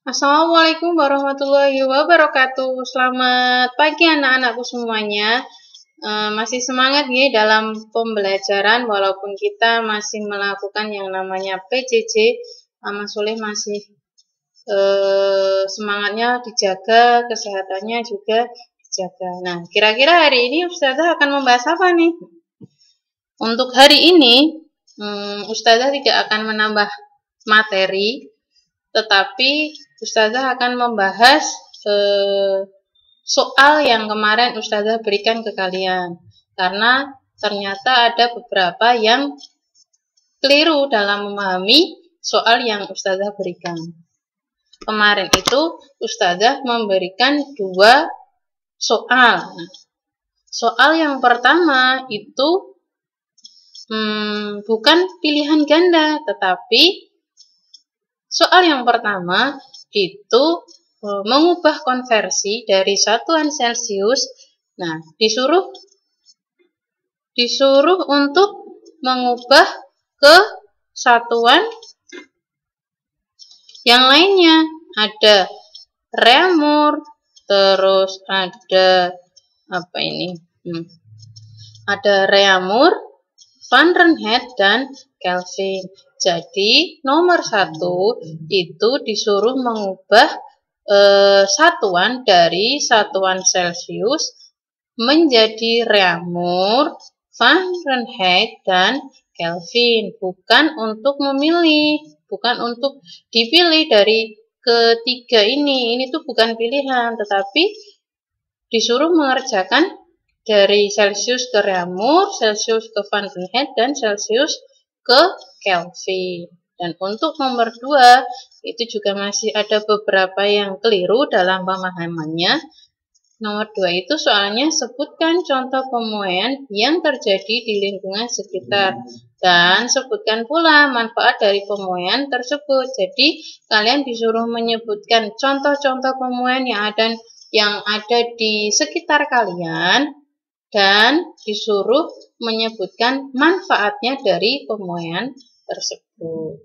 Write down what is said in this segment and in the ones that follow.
Assalamualaikum warahmatullahi wabarakatuh. Selamat pagi anak-anakku semuanya. Masih semangat nih dalam pembelajaran walaupun kita masih melakukan yang namanya PJJ. Mas Soleh masih semangatnya dijaga, kesehatannya juga dijaga. Nah, kira-kira hari ini Ustazah akan membahas apa nih? Untuk hari ini, Ustazah tidak akan menambah materi, tetapi Ustazah akan membahas soal yang kemarin Ustazah berikan ke kalian. Karena ternyata ada beberapa yang keliru dalam memahami soal yang Ustazah berikan. Kemarin itu Ustazah memberikan 2 soal. Soal yang pertama itu bukan pilihan ganda, tetapi soal yang pertama itu mengubah konversi dari satuan Celcius. Nah, disuruh untuk mengubah ke satuan yang lainnya. Ada Reaumur, terus ada apa ini? Ada Reaumur, Fahrenheit, dan Kelvin. Jadi nomor 1 itu disuruh mengubah satuan dari satuan Celcius menjadi Reaumur, Fahrenheit, dan Kelvin. Bukan untuk memilih, bukan untuk dipilih dari ketiga ini. Ini tuh bukan pilihan, tetapi disuruh mengerjakan dari Celcius ke Reaumur, Celcius ke Fahrenheit, dan Celcius ke Kelvin. Dan untuk nomor 2, itu juga masih ada beberapa yang keliru dalam pemahamannya. Nomor 2 itu soalnya sebutkan contoh pemuaian yang terjadi di lingkungan sekitar. Dan sebutkan pula manfaat dari pemuaian tersebut. Jadi, kalian disuruh menyebutkan contoh-contoh pemuaian yang ada di sekitar kalian. Dan disuruh menyebutkan manfaatnya dari pemuaian tersebut.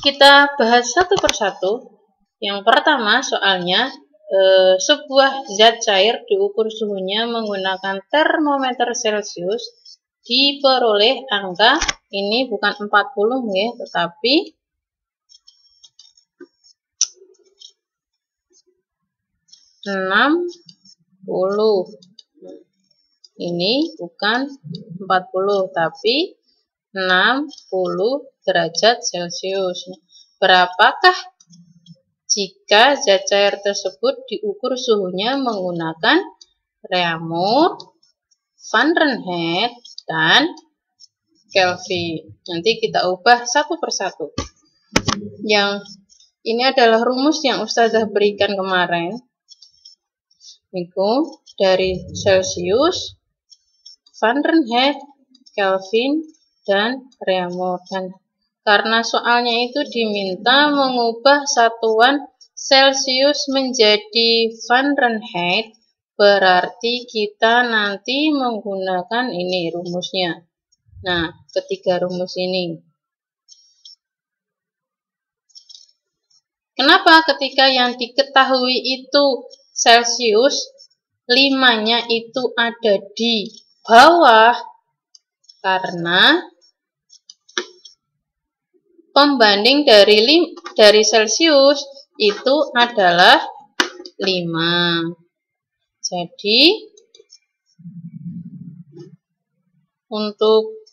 Kita bahas satu persatu. Yang pertama soalnya, sebuah zat cair diukur suhunya menggunakan termometer Celcius, diperoleh angka, ini bukan 40 ya, tetapi 60. Ini bukan 40, tapi 60 derajat Celcius. Berapakah jika zat cair tersebut diukur suhunya menggunakan Reaumur, Fahrenheit, dan Kelvin? Nanti kita ubah satu persatu. Yang ini adalah rumus yang Ustazah berikan kemarin. Itu dari Celcius, Fahrenheit, Kelvin, dan Reaumur. Dan karena soalnya itu diminta mengubah satuan Celcius menjadi Fahrenheit, berarti kita nanti menggunakan ini rumusnya. Nah, ketiga rumus ini. Kenapa ketika yang diketahui itu Celcius, 5-nya itu ada di bawah? Karena pembanding dari Celcius itu adalah 5. Jadi untuk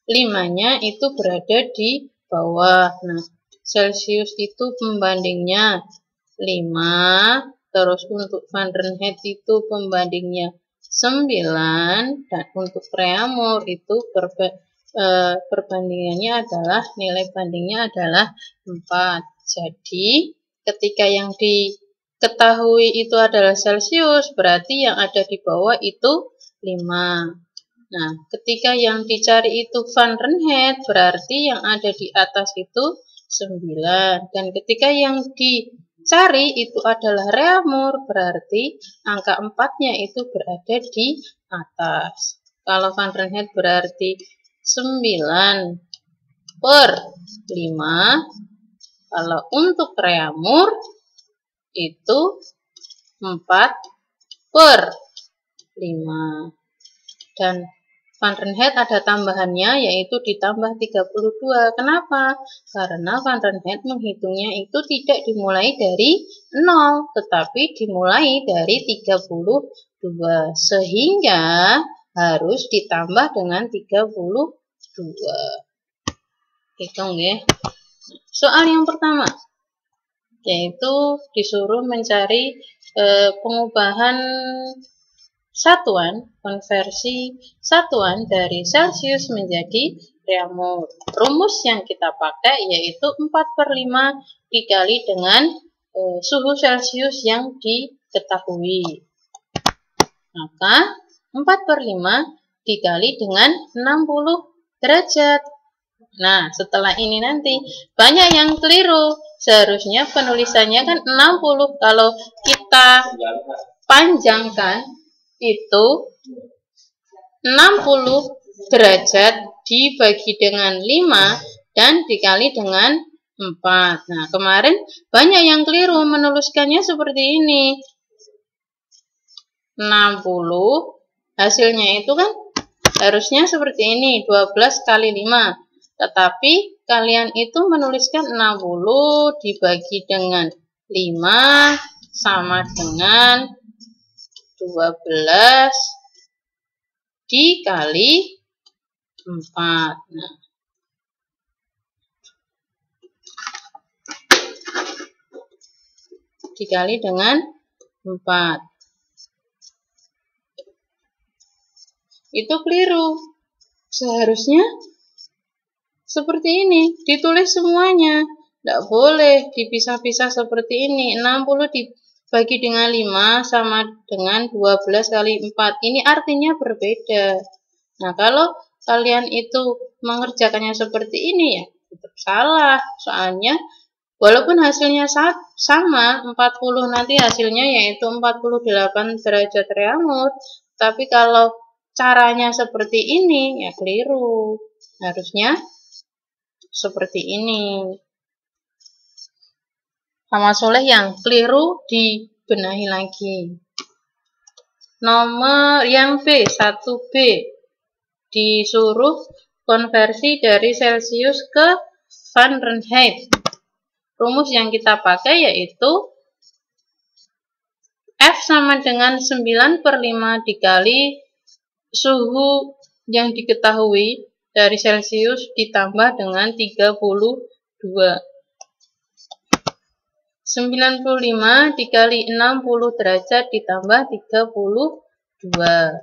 5-nya itu berada di bawah. Nah, Celcius itu pembandingnya 5, terus untuk Fahrenheit itu pembandingnya 9, dan untuk Reaumur itu perbandingannya adalah, nilai bandingnya adalah 4. Jadi, ketika yang diketahui itu adalah Celcius, berarti yang ada di bawah itu 5. Nah, ketika yang dicari itu Fahrenheit, berarti yang ada di atas itu 9. Dan ketika yang dicari itu adalah Reaumur, berarti angka 4-nya itu berada di atas. Kalau Fahrenheit berarti 9 per 5, Kalau untuk reamur itu 4/5. Dan Fahrenheit ada tambahannya, yaitu ditambah 32. Kenapa? Karena Fahrenheit menghitungnya itu tidak dimulai dari 0, tetapi dimulai dari 32. Sehingga harus ditambah dengan 32. Hitung ya. Soal yang pertama, yaitu disuruh mencari pengubahan satuan, konversi satuan dari Celsius menjadi reamur. Rumus yang kita pakai yaitu 4/5 dikali dengan suhu Celsius yang diketahui. Maka 4/5 dikali dengan 60 derajat. Nah, setelah ini nanti banyak yang keliru. Seharusnya penulisannya kan 60. Kalau kita panjangkan itu 60 derajat dibagi dengan 5 dan dikali dengan 4. Nah, kemarin banyak yang keliru menuliskannya seperti ini. 60 hasilnya itu kan harusnya seperti ini, 12 kali 5. Tetapi kalian itu menuliskan 60 dibagi dengan 5 sama dengan 12 dikali 4. Nah, dikali dengan 4. Itu keliru. Seharusnya seperti ini, ditulis semuanya. Tidak boleh dipisah-pisah seperti ini. 60 dibagi dengan 5 sama dengan 12 kali 4. Ini artinya berbeda. Nah, kalau kalian itu mengerjakannya seperti ini ya tetap salah. Soalnya walaupun hasilnya sama, 40 nanti hasilnya yaitu 48 derajat reamur. Tapi kalau caranya seperti ini ya keliru. Harusnya seperti ini. Sama Soleh yang keliru dibenahi lagi. Nomor yang B, 1B. Disuruh konversi dari Celsius ke Fahrenheit. Rumus yang kita pakai yaitu F sama dengan 9/5 dikali suhu yang diketahui dari Celsius ditambah dengan 32. 95 dikali 60 derajat ditambah 32.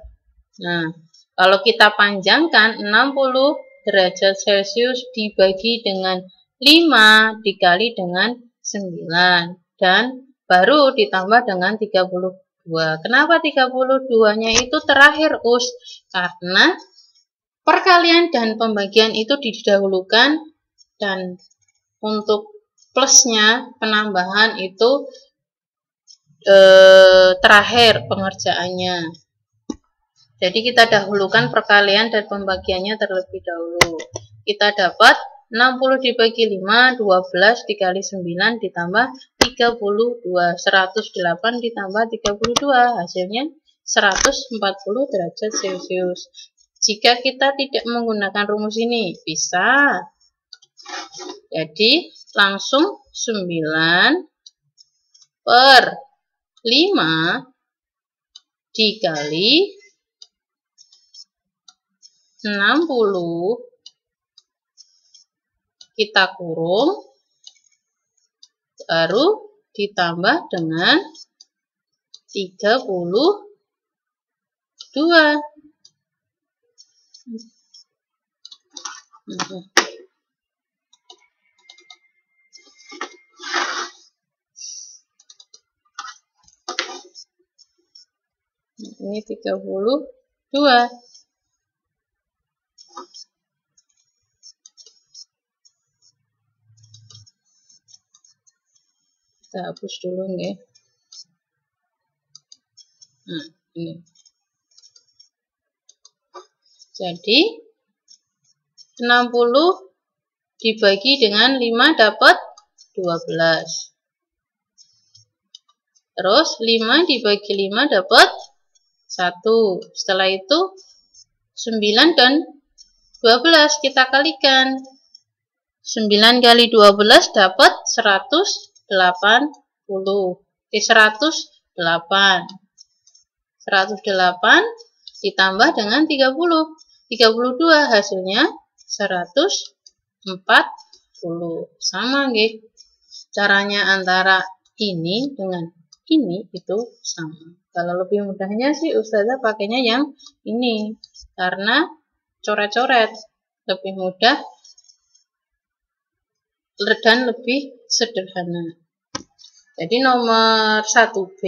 Nah, kalau kita panjangkan 60 derajat Celsius dibagi dengan 5 dikali dengan 9 dan baru ditambah dengan 32. Kenapa 32-nya itu terakhir, Us? Karena perkalian dan pembagian itu didahulukan dan untuk plusnya penambahan itu terakhir pengerjaannya. Jadi kita dahulukan perkalian dan pembagiannya terlebih dahulu. Kita dapat 60 dibagi 5, 12 dikali 9 ditambah 32. 108 ditambah 32, hasilnya 140 derajat Celcius. Jika kita tidak menggunakan rumus ini, bisa. Jadi, langsung 9/5 dikali 60 kita kurung baru ditambah dengan 32. Ini 32. Kita hapus dulu ya. Nah, ini. Jadi 60 dibagi dengan 5 dapat 12. Terus 5 dibagi 5 dapat 1. Setelah itu 9 dan 12 kita kalikan. 9 kali 12 dapat 108. 108. 108 ditambah dengan 30. 32 hasilnya 140. Sama nggih. Caranya antara ini dengan ini itu sama. Kalau lebih mudahnya sih Ustazah pakainya yang ini karena coret-coret lebih mudah dan lebih sederhana. Jadi nomor 1B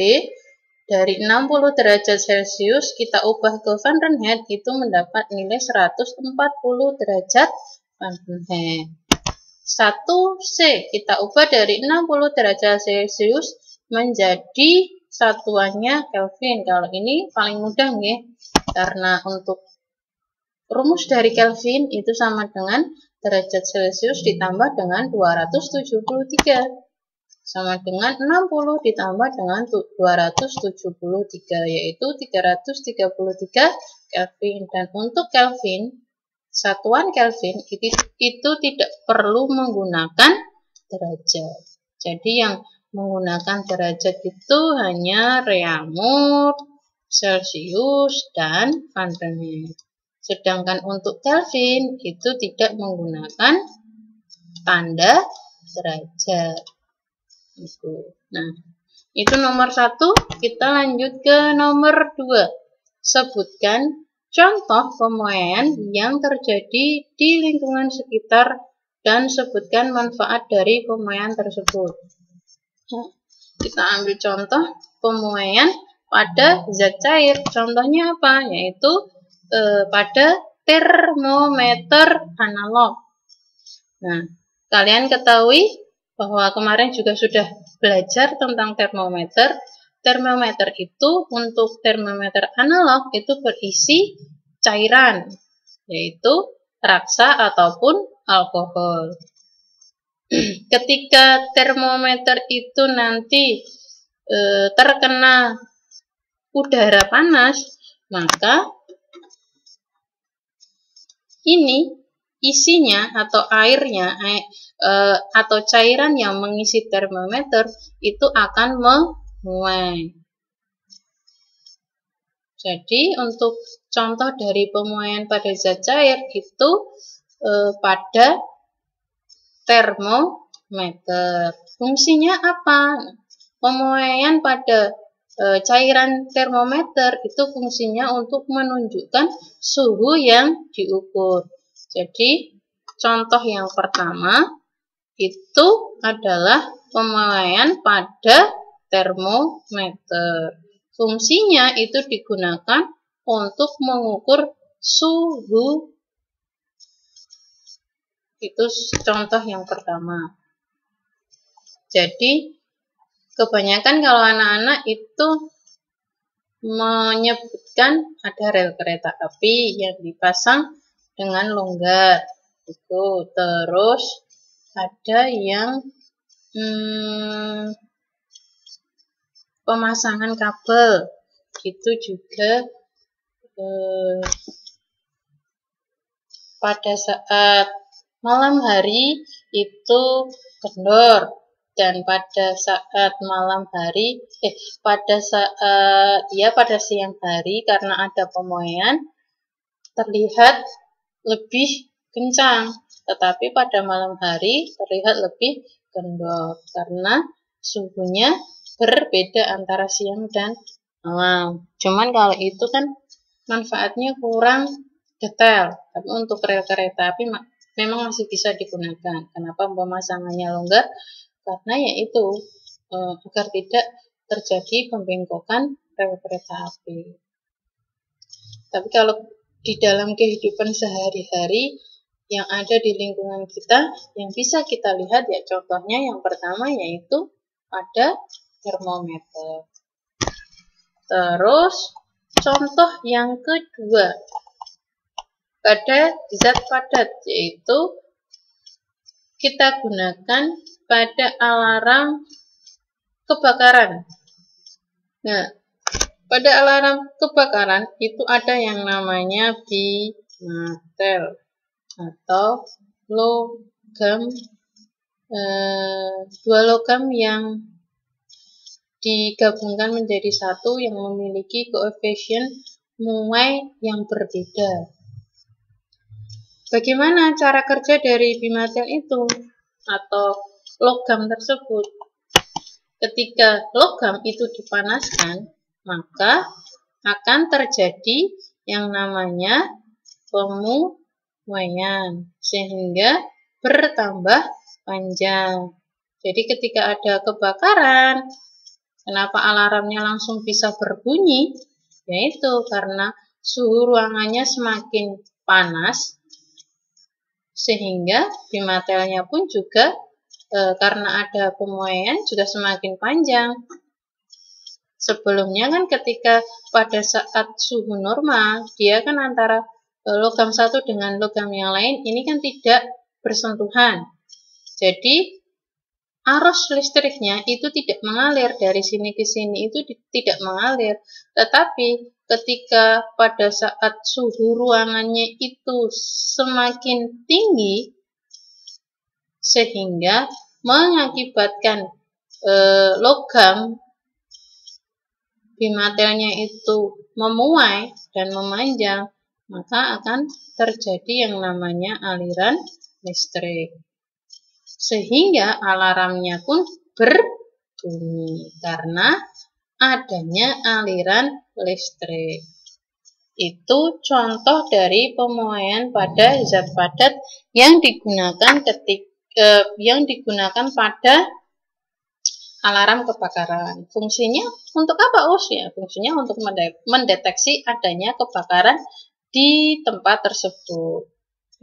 dari 60 derajat Celcius kita ubah ke Fahrenheit itu mendapat nilai 140 derajat Fahrenheit. 1C kita ubah dari 60 derajat Celcius menjadi satuannya Kelvin. Kalau ini paling mudah nggih. Karena untuk rumus dari Kelvin itu sama dengan derajat Celcius ditambah dengan 273. Sama dengan 60 ditambah dengan 273 yaitu 333 Kelvin. Dan untuk Kelvin, satuan Kelvin itu tidak perlu menggunakan derajat. Jadi yang menggunakan derajat itu hanya Reaumur, Celcius, dan Fahrenheit. Sedangkan untuk Kelvin itu tidak menggunakan tanda derajat. Nah, itu nomor 1. Kita lanjut ke nomor 2. Sebutkan contoh pemuaian yang terjadi di lingkungan sekitar dan sebutkan manfaat dari pemuaian tersebut. Kita ambil contoh pemuaian pada zat cair. Contohnya apa? Yaitu pada termometer analog. Nah, kalian ketahui bahwa kemarin juga sudah belajar tentang termometer. Termometer itu untuk termometer analog itu berisi cairan, yaitu raksa ataupun alkohol. Ketika termometer itu nanti terkena udara panas, maka ini isinya atau airnya atau cairan yang mengisi termometer itu akan memuai. Jadi untuk contoh dari pemuaian pada zat cair itu pada termometer. Fungsinya apa? Pemuaian pada cairan termometer itu fungsinya untuk menunjukkan suhu yang diukur. Jadi contoh yang pertama itu adalah pemuaian pada termometer. Fungsinya itu digunakan untuk mengukur suhu. Itu contoh yang pertama. Jadi, kebanyakan kalau anak-anak itu menyebutkan ada rel kereta api yang dipasang dengan longgar. Itu. Terus ada yang pemasangan kabel. Itu juga pada saat malam hari itu kendor, dan pada saat malam hari pada siang hari karena ada pemuaian terlihat lebih kencang, tetapi pada malam hari terlihat lebih kendor karena suhunya berbeda antara siang dan malam. Cuman kalau itu kan manfaatnya kurang detail, tapi untuk rel kereta api memang masih bisa digunakan. Kenapa pemasangannya longgar? Karena yaitu agar tidak terjadi pembengkokan rel kereta api. Tapi kalau di dalam kehidupan sehari-hari yang ada di lingkungan kita, yang bisa kita lihat ya contohnya yang pertama yaitu pada termometer. Terus contoh yang kedua pada zat padat, yaitu kita gunakan pada alarm kebakaran. Nah, pada alarm kebakaran itu ada yang namanya bimatel atau logam, dua logam yang digabungkan menjadi satu yang memiliki koefisien muai yang berbeda. Bagaimana cara kerja dari bimatel itu atau logam tersebut? Ketika logam itu dipanaskan, maka akan terjadi yang namanya pemuaian sehingga bertambah panjang. Jadi ketika ada kebakaran, kenapa alarmnya langsung bisa berbunyi? Yaitu karena suhu ruangannya semakin panas sehingga bimatelnya pun juga karena ada pemuaian juga semakin panjang. Sebelumnya kan ketika pada saat suhu normal, dia kan antara logam satu dengan logam yang lain ini kan tidak bersentuhan. Jadi arus listriknya itu tidak mengalir dari sini ke sini, itu tidak mengalir. Tetapi ketika pada saat suhu ruangannya itu semakin tinggi, sehingga mengakibatkan logam bimatelnya itu memuai dan memanjang, maka akan terjadi yang namanya aliran listrik. Sehingga alarmnya pun berbunyi karena adanya aliran listrik. Itu contoh dari pemuaian pada zat padat yang digunakan pada alarm kebakaran. Fungsinya untuk apa, Us? Ya, fungsinya untuk mendeteksi adanya kebakaran di tempat tersebut.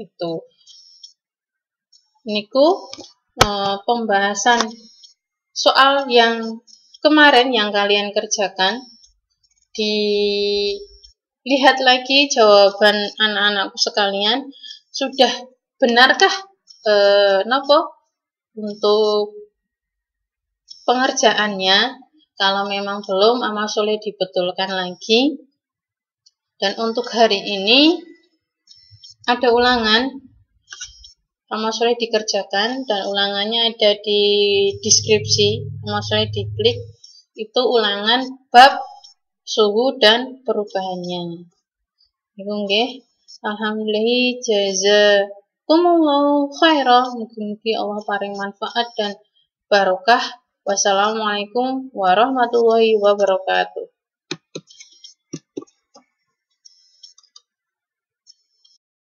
Itu. Niku pembahasan soal yang kemarin yang kalian kerjakan. Dilihat lagi jawaban anak-anakku sekalian. Sudah benarkah untuk pengerjaannya? Kalau memang belum, amal soleh dibetulkan lagi. Dan untuk hari ini ada ulangan, amal soleh dikerjakan dan ulangannya ada di deskripsi. Amal soleh diklik, itu ulangan bab suhu dan perubahannya. Iku nggih. Alhamdulillah, jazakumullahu khairan. Mugi-mugi Allah paring manfaat dan barokah. Wassalamualaikum warahmatullahi wabarakatuh.